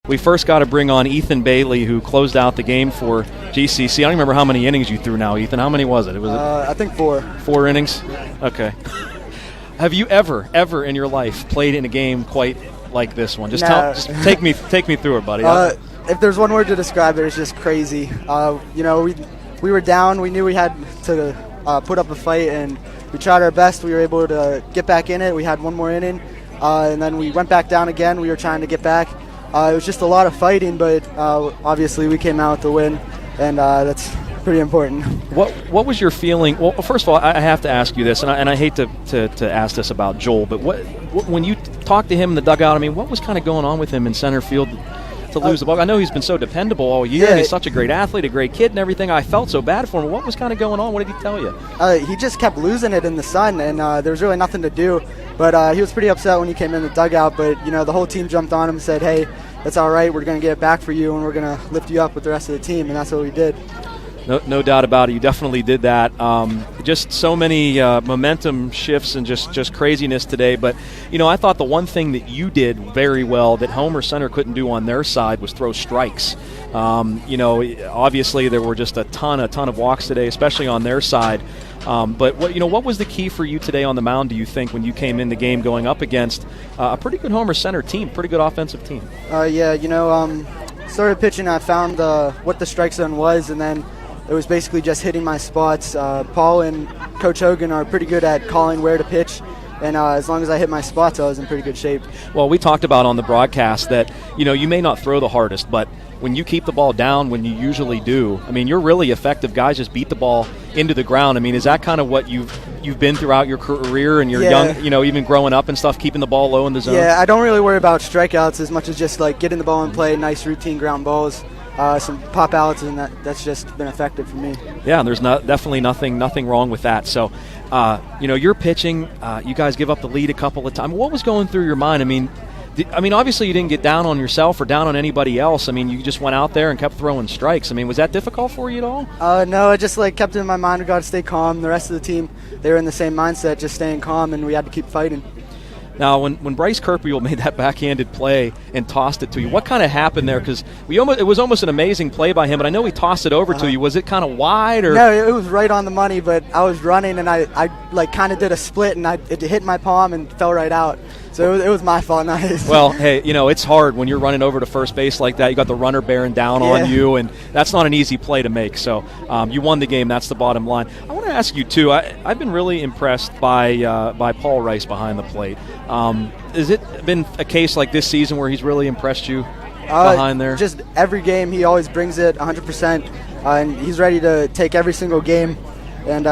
We first got to bring on Ethan Bailey, who closed out the game for GCC. I don't remember how many innings you threw now, Ethan. How many was it? I think 4. 4 innings? Okay. Have you ever in your life played in a game quite like this one? Just take me through it, buddy. If there's one word to describe it, it's just crazy. We were down. We knew we had to put up a fight, and we tried our best. We were able to get back in it. We had one more inning, and then we went back down again. We were trying to get back. It was just a lot of fighting, but obviously we came out with the win, and that's pretty important. What was your feeling? Well, first of all, I have to ask you this, and I hate to ask this about Joel, but when you talked to him in the dugout, I mean, what was kind of going on with him in center field to lose the ball? I know he's been so dependable all year, and he's such a great athlete, a great kid and everything. I felt so bad for him. What was kind of going on? What did he tell you? He just kept losing it in the sun, and there was really nothing to do. But he was pretty upset when he came in the dugout, but the whole team jumped on him and said, hey, that's all right, we're going to get it back for you, and we're going to lift you up with the rest of the team, and that's what we did. No doubt about it. You definitely did that. Just so many momentum shifts and just craziness today. But, I thought the one thing that you did very well that Homer Center couldn't do on their side was throw strikes. Obviously there were just a ton of walks today, especially on their side. But what was the key for you today on the mound, do you think, when you came in the game going up against a pretty good Homer Center team, pretty good offensive team? Started pitching, I found what the strike zone was, and then it was basically just hitting my spots. Paul and Coach Hogan are pretty good at calling where to pitch, and as long as I hit my spots, I was in pretty good shape. Well, we talked about on the broadcast that, you may not throw the hardest, but when you keep the ball down, when you usually do, I mean, you're really effective. Guys just beat the ball into the ground. I mean, is that kind of what you've been throughout your career and your young, even growing up and stuff, keeping the ball low in the zone? Yeah, I don't really worry about strikeouts as much as just like getting the ball in play, nice routine ground balls. Some pop outs, and that's just been effective for me. Yeah, and there's definitely nothing wrong with that. So, you're pitching. You guys give up the lead a couple of times. What was going through your mind? I mean, obviously you didn't get down on yourself or down on anybody else. I mean, you just went out there and kept throwing strikes. I mean, was that difficult for you at all? No, I just kept it in my mind. We got to stay calm. The rest of the team, they were in the same mindset, just staying calm, and we had to keep fighting. Now, when Bryce Kerpiel made that backhanded play and tossed it to you, what kind of happened there? Because it was almost an amazing play by him, but I know he tossed it over to you. Was it kind of wide? Or? No, it was right on the money, but I was running, and I kind of did a split, and it hit my palm and fell right out. So it was my fault, not his. Well, hey, it's hard when you're running over to first base like that. You got the runner bearing down on you, and that's not an easy play to make. So you won the game. That's the bottom line. I want to ask you too. I've been really impressed by Paul Reist behind the plate. Has it been a case like this season where he's really impressed you behind there? Just every game, he always brings it 100%, and he's ready to take every single game. And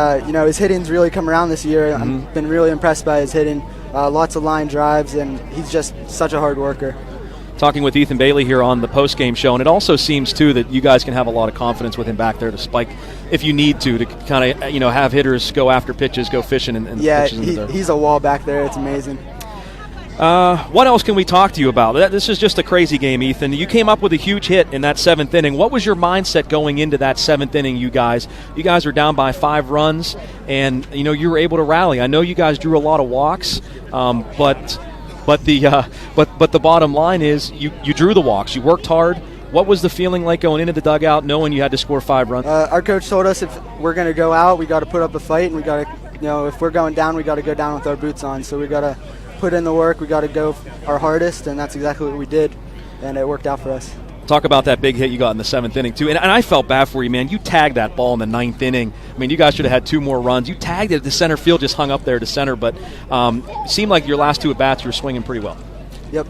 his hitting's really come around this year. Mm-hmm. I've been really impressed by his hitting. Lots of line drives, and he's just such a hard worker. Talking with Ethan Bailey here on the Postgame show, and it also seems, too, that you guys can have a lot of confidence with him back there to spike if you need to kind of, have hitters go after pitches, go fishing. And he's a wall back there. It's amazing. What else can we talk to you about? This is just a crazy game, Ethan. You came up with a huge hit in that 7th inning. What was your mindset going into that 7th inning, you guys? You guys were down by 5 runs, and, you were able to rally. I know you guys drew a lot of walks, but the bottom line is you drew the walks. You worked hard. What was the feeling like going into the dugout knowing you had to score 5 runs? Our coach told us if we're going to go out, we got to put up a fight, and we got to, if we're going down, we got to go down with our boots on. So we got to put in the work. We got to go our hardest, and that's exactly what we did, and it worked out for us. Talk about that big hit you got in the 7th inning, too. And I felt bad for you, man. You tagged that ball in the 9th inning. I mean, you guys should have had 2 more runs. You tagged it. The center field just hung up there to center, but it seemed like your last 2 at-bats you were swinging pretty well. Yep.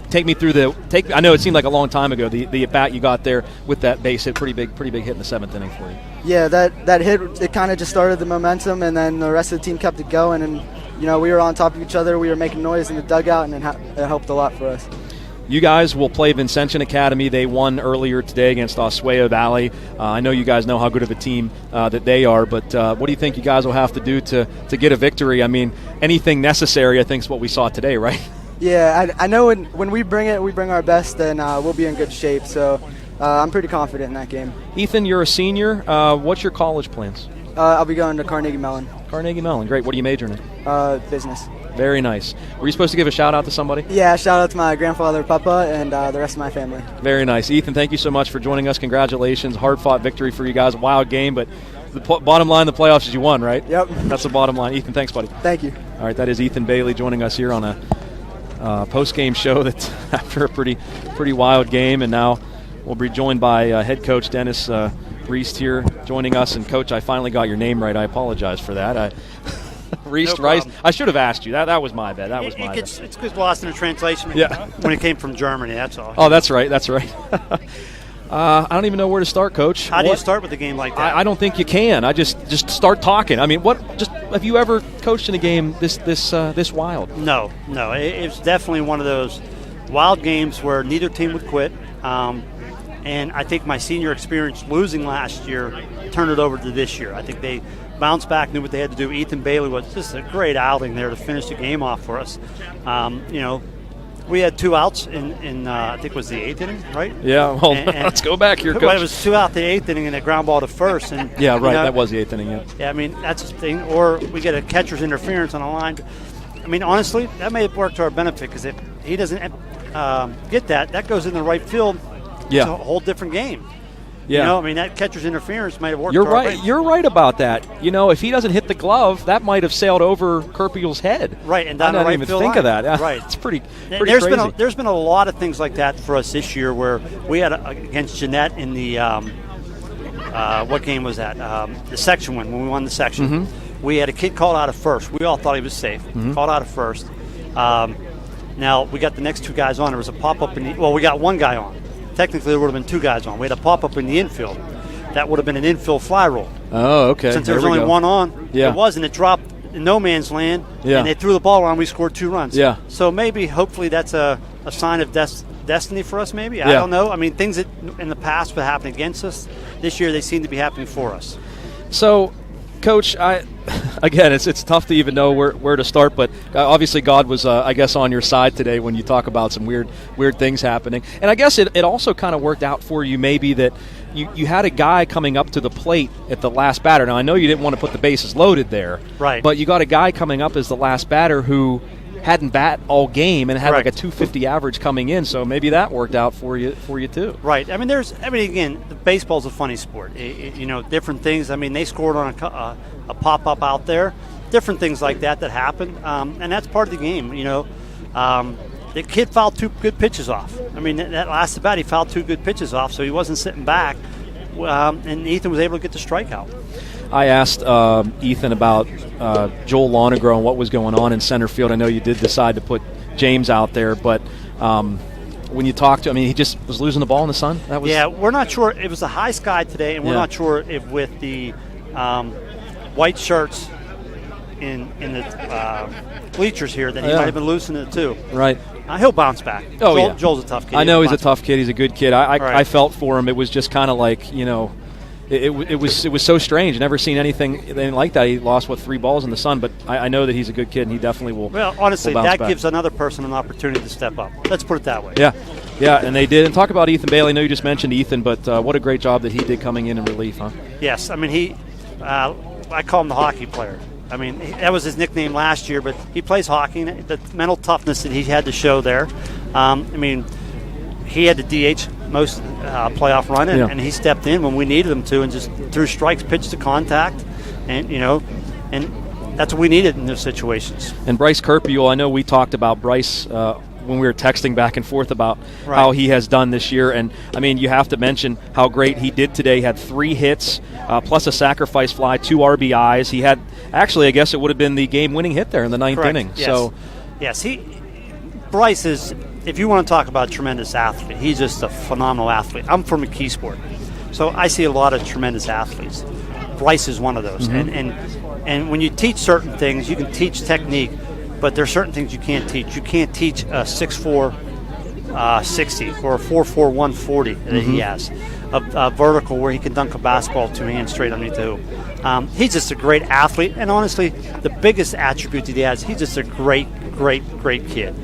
Take me through I know it seemed like a long time ago, the at-bat you got there with that base hit, pretty big hit in the 7th inning for you. Yeah, that hit, it kind of just started the momentum, and then the rest of the team kept it going, and we were on top of each other. We were making noise in the dugout, and it helped a lot for us. You guys will play Vincentian Academy. They won earlier today against Oswego Valley. I know you guys know how good of a team that they are, but what do you think you guys will have to do to get a victory? I mean, anything necessary, I think, is what we saw today, right? Yeah, I know when we bring our best, then we'll be in good shape. So I'm pretty confident in that game. Ethan, you're a senior. What's your college plans? I'll be going to Carnegie Mellon. Carnegie Mellon, great. What are you majoring in? Business. Very nice. Were you supposed to give a shout out to somebody? Yeah, shout out to my grandfather, Papa, and the rest of my family. Very nice. Ethan, thank you so much for joining us. Congratulations. Hard-fought victory for you guys. Wild game, but the bottom line in the playoffs is you won, right? Yep. That's the bottom line. Ethan, thanks, buddy. Thank you. All right, that is Ethan Bailey joining us here on a post-game show that's after a pretty wild game, and now we'll be joined by head coach Dennis Reist here joining us. And, Coach, I finally got your name right. I apologize for that. Reist, no Reist. I should have asked you. That was my bad. It's because lost in the translation yeah. when it came from Germany, that's all. Oh, that's right. I don't even know where to start, Coach. How do you start with a game like that? I don't think you can. I just start talking. I mean, have you ever coached in a game this wild? No. It's definitely one of those wild games where neither team would quit. And I think my senior experience losing last year turned it over to this year. I think they bounced back, knew what they had to do. Ethan Bailey was just a great outing there to finish the game off for us. We had 2 outs in I think it was the 8th inning, right? Yeah, well, let's go back here, Coach. Well, it was 2 out the 8th inning and a ground ball to first. And, yeah, right, that was the 8th inning, yeah. Yeah, I mean, that's the thing. Or we get a catcher's interference on a line. I mean, honestly, that may have worked to our benefit because if he doesn't get that goes in the right field. Yeah. It's a whole different game. Yeah. I mean, that catcher's interference might have worked. You're right. You're right about that. If he doesn't hit the glove, that might have sailed over Kerpiel's head. Right, and down the right field. I didn't even think of that. Right, it's pretty there's crazy. There's been a lot of things like that for us this year, where we had against Jeanette in the what game was that? The section win when we won the section. Mm-hmm. We had a kid called out of first. We all thought he was safe. Mm-hmm. Called out of first. Now we got the next 2 guys on. There was a pop up we got 1 guy on. Technically, there would have been 2 guys on. We had a pop up in the infield. That would have been an infield fly roll. Oh, okay. Since there was only 1 on, yeah. It was, and it dropped in no man's land, yeah. and they threw the ball around. We scored 2 runs. Yeah. So hopefully, that's a sign of destiny for us. Maybe yeah. I don't know. I mean, things that in the past would happen against us. This year, they seem to be happening for us. So, Coach, again, it's tough to even know where to start, but obviously God was, I guess, on your side today when you talk about some weird things happening. And I guess it also kind of worked out for you maybe that you had a guy coming up to the plate at the last batter. Now, I know you didn't want to put the bases loaded there, right? But you got a guy coming up as the last batter who hadn't bat all game and had like a 250 average coming in, so maybe that worked out for you too. Right. I mean, again, baseball's a funny sport. Different things. I mean, they scored on a pop up out there. Different things like that happen, and that's part of the game. The kid fouled 2 good pitches off. I mean, that last at bat, he fouled 2 good pitches off, so he wasn't sitting back, and Ethan was able to get the strikeout. I asked Ethan about Joel Lonegro and what was going on in center field. I know you did decide to put James out there, but when you talked to him, he just was losing the ball in the sun? Yeah, we're not sure. It was a high sky today, and we're not sure if with the white shirts in the bleachers here that he might have been losing it too. Right. He'll bounce back. Joel's a tough kid. I know he's a tough kid. He's a good kid. I felt for him. It was just kind of like, It was so strange. Never seen anything like that. He lost 3 balls in the sun, but I know that he's a good kid and he definitely will. Well, honestly, will that back. gives another person an opportunity to step up. Let's put it that way. Yeah, and they did. And talk about Ethan Bailey. I know you just mentioned Ethan, but what a great job that he did coming in relief, huh? Yes, I mean I call him the hockey player. I mean that was his nickname last year, but he plays hockey. And the mental toughness that he had to show there. He had to DH most playoff run, and he stepped in when we needed him to, and just threw strikes, pitched to contact, and and that's what we needed in those situations. And Bryce Kerpiel, I know we talked about Bryce when we were texting back and forth about how he has done this year, and I mean you have to mention how great he did today. He had 3 hits plus a sacrifice fly, 2 RBIs. He had actually, I guess it would have been the game-winning hit there in the 9th inning. Yes. So, yes, Bryce is. If you want to talk about a tremendous athlete, he's just a phenomenal athlete. I'm from McKeesport, so I see a lot of tremendous athletes. Bryce is one of those. Mm-hmm. And when you teach certain things, you can teach technique, but there are certain things you can't teach. You can't teach a 6'4", 60 or a 4'4", 140 that he has, a vertical where he can dunk a basketball 2 hands straight underneath the hoop. He's just a great athlete, and honestly, the biggest attribute that he has, he's just a great kid.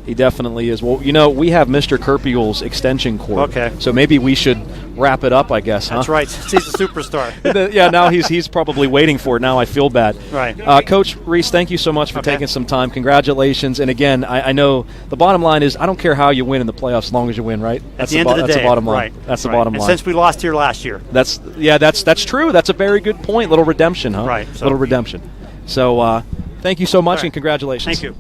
He definitely is. Well, we have Mr. Kerpiel's extension cord. Okay. So maybe we should wrap it up, I guess, huh? That's right. He's a superstar. Yeah, now he's probably waiting for it. Now I feel bad. Right. Coach Reist, thank you so much for taking some time. Congratulations. And again, I know the bottom line is I don't care how you win in the playoffs as long as you win, right? At the end of the day. That's the bottom line. Right. That's the bottom line. And since we lost here last year. That's true. That's a very good point. Little redemption, huh? Right. Little redemption. So thank you so much and congratulations. Thank you.